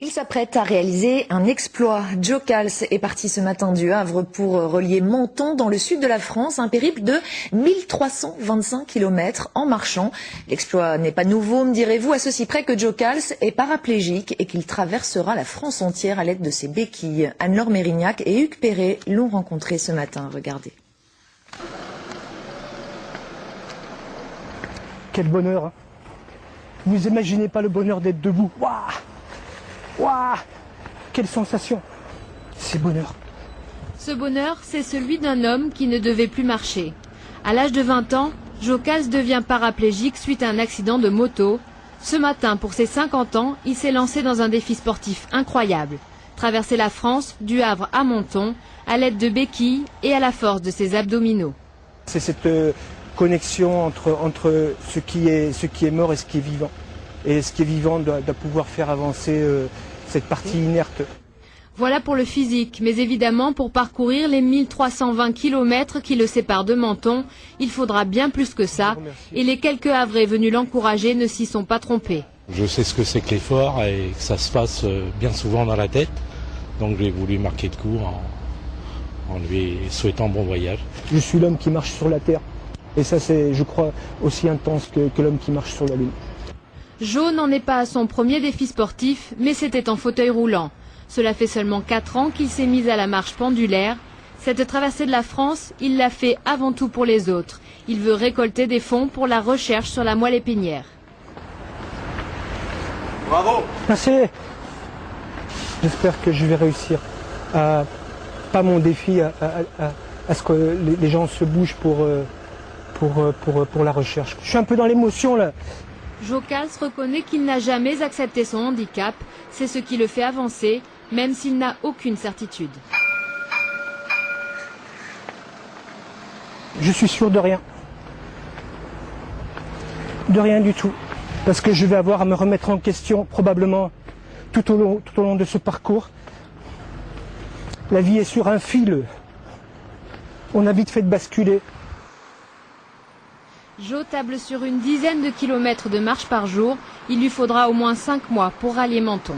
Il s'apprête à réaliser un exploit. Joe Cals est parti ce matin du Havre pour relier Menton dans le sud de la France, un périple de 1325 km en marchant. L'exploit n'est pas nouveau, me direz-vous, à ceci près que Joe Cals est paraplégique et qu'il traversera la France entière à l'aide de ses béquilles. Anne-Laure Mérignac et Hugues Perret l'ont rencontré ce matin. Regardez. Quel bonheur, hein. Vous imaginez pas le bonheur d'être debout. Waouh! Waouh! Quelle sensation! C'est bonheur. Ce bonheur, c'est celui d'un homme qui ne devait plus marcher. À l'âge de 20 ans, Joe Cals devient paraplégique suite à un accident de moto. Ce matin, pour ses 50 ans, il s'est lancé dans un défi sportif incroyable. Traverser la France, du Havre à Menton, à l'aide de béquilles et à la force de ses abdominaux. C'est cette connexion entre ce qui est mort et ce qui est vivant. Et ce qui est vivant doit pouvoir faire avancer cette partie inerte. Voilà pour le physique, mais évidemment pour parcourir les 1320 km qui le séparent de Menton, il faudra bien plus que ça. Et les quelques Havrais venus l'encourager ne s'y sont pas trompés. Je sais ce que c'est que l'effort et que ça se passe bien souvent dans la tête. Donc j'ai voulu marquer de coup en lui souhaitant bon voyage. Je suis l'homme qui marche sur la terre. Et ça, c'est, je crois, aussi intense que l'homme qui marche sur la lune. Joe n'en est pas à son premier défi sportif, mais c'était en fauteuil roulant. Cela fait seulement 4 ans qu'il s'est mis à la marche pendulaire. Cette traversée de la France, il l'a fait avant tout pour les autres. Il veut récolter des fonds pour la recherche sur la moelle épinière. Bravo! Merci! J'espère que je vais réussir. Pas mon défi, à ce que les gens se bougent pour la recherche. Je suis un peu dans l'émotion là. Joe Cals reconnaît qu'il n'a jamais accepté son handicap. C'est ce qui le fait avancer, même s'il n'a aucune certitude. Je suis sûr de rien. De rien du tout. Parce que je vais avoir à me remettre en question probablement tout au long de ce parcours. La vie est sur un fil. On a vite fait de basculer. Joe table sur une dizaine de kilomètres de marche par jour. Il lui faudra au moins 5 mois pour rallier Menton.